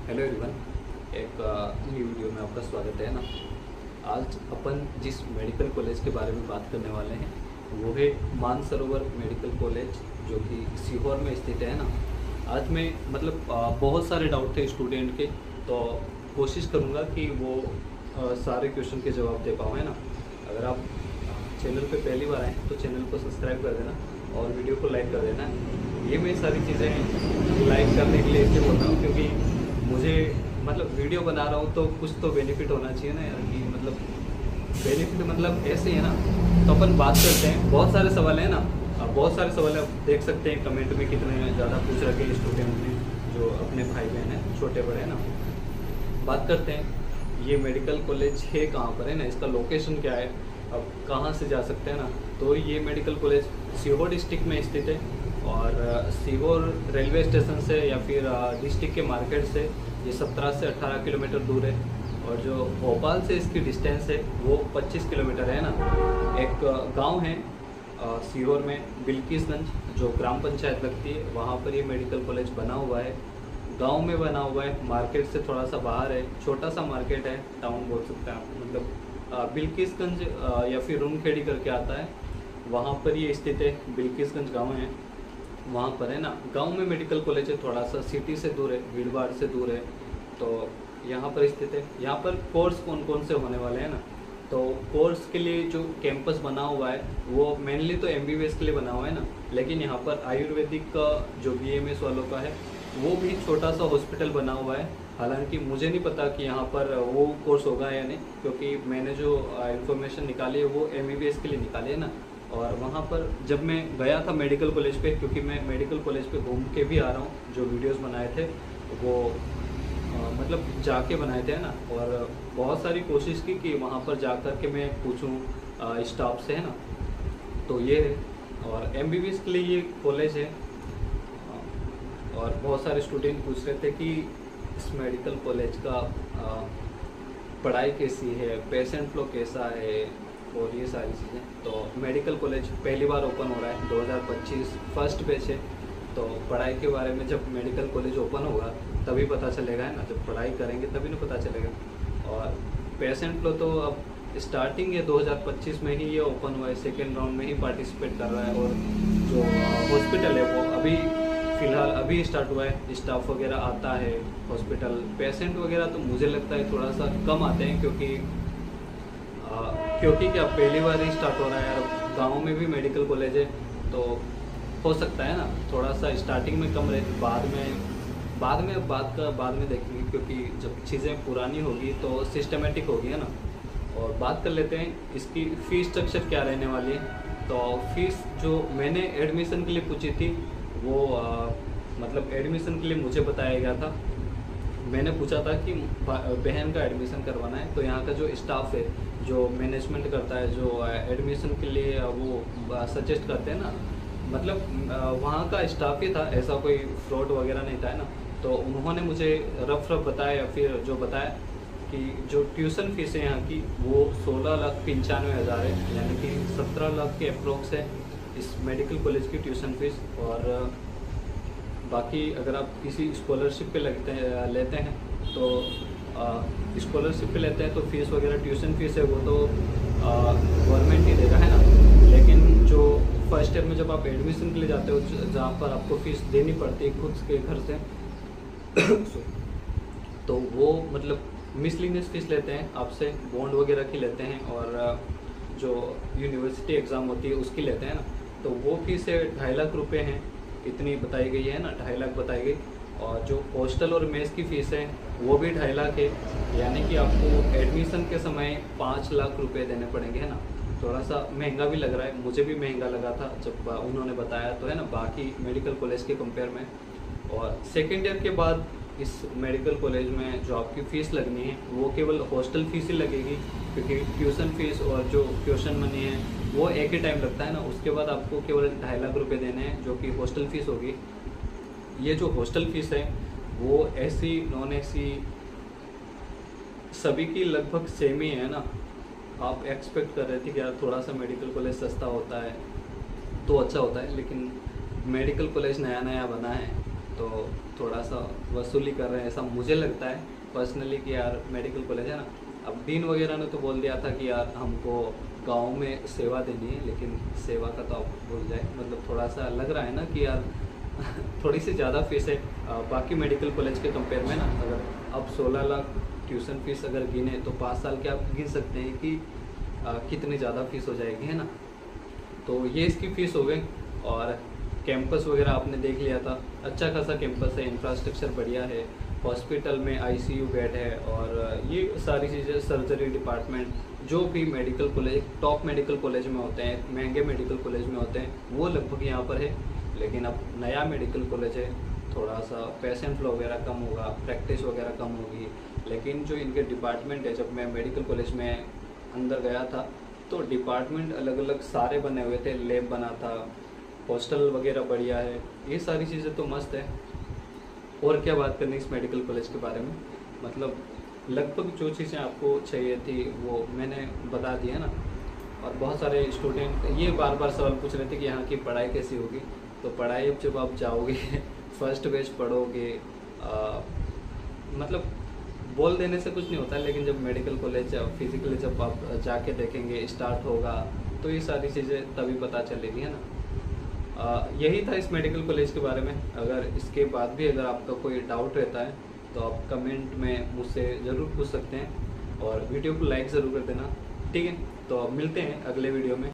Hello everyone, एक new video में आपका स्वागत है ना। आज अपन जिस मेडिकल कॉलेज के बारे में बात करने वाले हैं वो है मानसरोवर मेडिकल कॉलेज, जो कि सीहोर में स्थित है ना। आज मैं बहुत सारे डाउट थे स्टूडेंट के, तो कोशिश करूँगा कि वो सारे क्वेश्चन के जवाब दे पाऊँ, है ना। अगर आप चैनल पे पहली बार आए तो चैनल को सब्सक्राइब कर देना और वीडियो को लाइक कर देना। ये मैं सारी चीज़ें लाइक करने के लिए इसलिए बोल रहा हूँ क्योंकि मुझे वीडियो बना रहा हूँ तो कुछ तो बेनिफिट होना चाहिए ना यार, कि बेनिफिट ऐसे है ना। तो अपन बात करते हैं, बहुत सारे सवाल हैं ना। बहुत सारे सवाल आप देख सकते हैं कमेंट में, कितने ज़्यादा पूछ रखे स्टूडेंट ने, जो अपने भाई बहन हैं, छोटे बड़े हैं ना। बात करते हैं ये मेडिकल कॉलेज है कहाँ पर, है ना, इसका लोकेशन क्या है, अब कहाँ से जा सकते हैं ना। तो ये मेडिकल कॉलेज सीहोर डिस्ट्रिक्ट में स्थित है और सीहोर रेलवे स्टेशन से या फिर डिस्ट्रिक्ट के मार्केट से ये 17 से 18 किलोमीटर दूर है। और जो भोपाल से इसकी डिस्टेंस है वो 25 किलोमीटर है ना। एक गांव है सीहोर में बिल्किसगंज, जो ग्राम पंचायत लगती है, वहाँ पर ये मेडिकल कॉलेज बना हुआ है। गांव में बना हुआ है, मार्केट से थोड़ा सा बाहर है, छोटा सा मार्केट है, टाउन बोल सकते हैं आप। बिल्किसगंज या फिर रूनखेड़ी करके आता है, वहाँ पर ये स्थित है। बिल्किसगंज गांव है, वहाँ पर है ना। गांव में मेडिकल कॉलेज है, थोड़ा सा सिटी से दूर है, भीड़ भाड़ से दूर है, तो यहाँ पर स्थित है। यहाँ पर कोर्स कौन कौन से होने वाले हैं ना। तो कोर्स के लिए जो कैंपस बना हुआ है वो मेनली तो MBBS के लिए बना हुआ है ना, लेकिन यहाँ पर आयुर्वेदिक का जो BMS वालों का है वो भी छोटा सा हॉस्पिटल बना हुआ है। हालांकि मुझे नहीं पता कि यहाँ पर वो कोर्स होगा या नहीं, क्योंकि मैंने जो इन्फॉर्मेशन निकाली है वो MBBS के लिए निकाली है ना। और वहाँ पर जब मैं गया था मेडिकल कॉलेज पे, क्योंकि मैं मेडिकल कॉलेज पे घूम के भी आ रहा हूँ, जो वीडियोस बनाए थे वो जाके बनाए थे ना। और बहुत सारी कोशिश की कि वहाँ पर जा कर के मैं पूछूँ स्टाफ से, है ना। तो ये है, और MBBS के लिए ये कॉलेज है। और बहुत सारे स्टूडेंट पूछ रहे थे कि इस मेडिकल कॉलेज का पढ़ाई कैसी है, पेशेंट फ्लो कैसा है, और ये सारी चीज़ें। तो मेडिकल कॉलेज पहली बार ओपन हो रहा है, 2025 फर्स्ट बैच है। तो पढ़ाई के बारे में जब मेडिकल कॉलेज ओपन होगा तभी पता चलेगा, है ना। जब पढ़ाई करेंगे तभी ना पता चलेगा। और पेशेंट फ्लो तो अब स्टार्टिंग है 2025 में ही ये ओपन हुआ है, सेकेंड राउंड में ही पार्टिसिपेट कर रहा है। और जो हॉस्पिटल है वो अभी फ़िलहाल अभी स्टार्ट हुआ है, स्टाफ वगैरह आता है हॉस्पिटल। पेशेंट वगैरह तो मुझे लगता है थोड़ा सा कम आते हैं, क्योंकि क्या पहली बार ही स्टार्ट हो रहा है यार। गाँव में भी मेडिकल कॉलेज है तो हो सकता है ना थोड़ा सा स्टार्टिंग में कम रहे, बाद में देखेंगे, क्योंकि जब चीज़ें पुरानी होगी तो सिस्टमेटिक होगी, है ना। और बात कर लेते हैं इसकी फ़ीस स्ट्रक्चर क्या रहने वाली है। तो फीस जो मैंने एडमिशन के लिए पूछी थी वो एडमिशन के लिए मुझे बताया गया था। मैंने पूछा था कि बहन का एडमिशन करवाना है, तो यहाँ का जो स्टाफ है, जो मैनेजमेंट करता है, जो एडमिशन के लिए वो सजेस्ट करते हैं ना, वहाँ का स्टाफ ही था, ऐसा कोई फ्रॉड वगैरह नहीं था, है ना। तो उन्होंने मुझे रफ बताया, या फिर जो बताया कि जो ट्यूशन फीस है यहाँ की वो 16,95,000 है, यानी कि 17 लाख के अप्रोक्स है इस मेडिकल कॉलेज की ट्यूशन फीस। और बाकी अगर आप किसी स्कॉलरशिप पे लेते हैं तो स्कॉलरशिप पे लेते हैं तो फीस वगैरह, ट्यूशन फीस है वो तो गवर्नमेंट ही देगा, है ना। लेकिन जो फर्स्ट ईयर में जब आप एडमिशन के लिए जाते हो, जहाँ पर आपको फीस देनी पड़ती है खुद के घर से तो वो मिसलिनियस फीस लेते हैं आपसे, बॉन्ड वगैरह की लेते हैं, और जो यूनिवर्सिटी एग्ज़ाम होती है उसकी लेते हैं ना। तो वो फीस है 2.5 लाख रुपये हैं, इतनी बताई गई है ना, 2.5 लाख बताई गई। और जो हॉस्टल और मेस की फ़ीस है वो भी 2.5 लाख है, यानी कि आपको एडमिशन के समय 5 लाख रुपए देने पड़ेंगे, है ना। थोड़ा सा महंगा भी लग रहा है, मुझे भी महंगा लगा था जब उन्होंने बताया, तो है ना, बाकी मेडिकल कॉलेज के कंपेयर में। और सेकेंड ईयर के बाद इस मेडिकल कॉलेज में जो आपकी फ़ीस लगनी है वो केवल हॉस्टल फीस ही लगेगी, क्योंकि ट्यूशन फीस और जो ट्यूशन मनी है वो एक ही टाइम लगता है ना। उसके बाद आपको केवल 2.5 लाख रुपए देने हैं, जो कि हॉस्टल फीस होगी। ये जो हॉस्टल फीस है वो AC नॉन AC सभी की लगभग सेम ही है ना। आप एक्सपेक्ट कर रहे थे कि यार थोड़ा सा मेडिकल कॉलेज सस्ता होता है तो अच्छा होता है, लेकिन मेडिकल कॉलेज नया नया बना है तो थोड़ा सा वसूली कर रहे हैं, ऐसा मुझे लगता है पर्सनली कि यार मेडिकल कॉलेज है ना। अब डीन वगैरह ने तो बोल दिया था कि यार हमको गांव में सेवा देनी है, लेकिन सेवा का तो आप भूल जाए। मतलब थोड़ा सा लग रहा है ना कि यार थोड़ी सी ज़्यादा फीस है बाकी मेडिकल कॉलेज के कंपेयर में ना। अगर अब 16 लाख ट्यूशन फीस अगर गिने तो 5 साल के आप गिन सकते हैं कि कितनी ज़्यादा फीस हो जाएगी, है ना। तो ये इसकी फ़ीस हो गई। और कैंपस वगैरह आपने देख लिया था, अच्छा खासा कैंपस है, इंफ्रास्ट्रक्चर बढ़िया है, हॉस्पिटल में आईसीयू बेड है, और ये सारी चीज़ें, सर्जरी डिपार्टमेंट, जो भी medical college top medical college में होते हैं, महंगे मेडिकल कॉलेज में होते हैं, वो लगभग यहाँ पर है। लेकिन अब नया मेडिकल कॉलेज है, थोड़ा सा पेशेंट फ्लो वगैरह कम होगा, प्रैक्टिस वगैरह कम होगी। लेकिन जो इनके डिपार्टमेंट है, जब मैं मेडिकल कॉलेज में अंदर गया था तो डिपार्टमेंट अलग अलग सारे बने हुए थे, लैब बना था, हॉस्टल वगैरह बढ़िया है, ये सारी चीज़ें तो मस्त है। और क्या बात करनी इस मेडिकल कॉलेज के बारे में। मतलब लगभग जो चीज़ें आपको चाहिए थी वो मैंने बता दी है ना। और बहुत सारे स्टूडेंट ये बार बार सवाल पूछ रहे थे कि यहाँ की पढ़ाई कैसी होगी। तो पढ़ाई अब जब आप जाओगे फर्स्ट बैच पढ़ोगे, मतलब बोल देने से कुछ नहीं होता, लेकिन जब मेडिकल कॉलेज फिजिकली जब आप जाके देखेंगे, स्टार्ट होगा, तो ये सारी चीज़ें तभी पता चलेगी, है ना। यही था इस मेडिकल कॉलेज के बारे में। अगर इसके बाद भी अगर आपका कोई डाउट रहता है तो आप कमेंट में मुझसे ज़रूर पूछ सकते हैं, और वीडियो को लाइक ज़रूर कर देना, ठीक है। तो अब मिलते हैं अगले वीडियो में।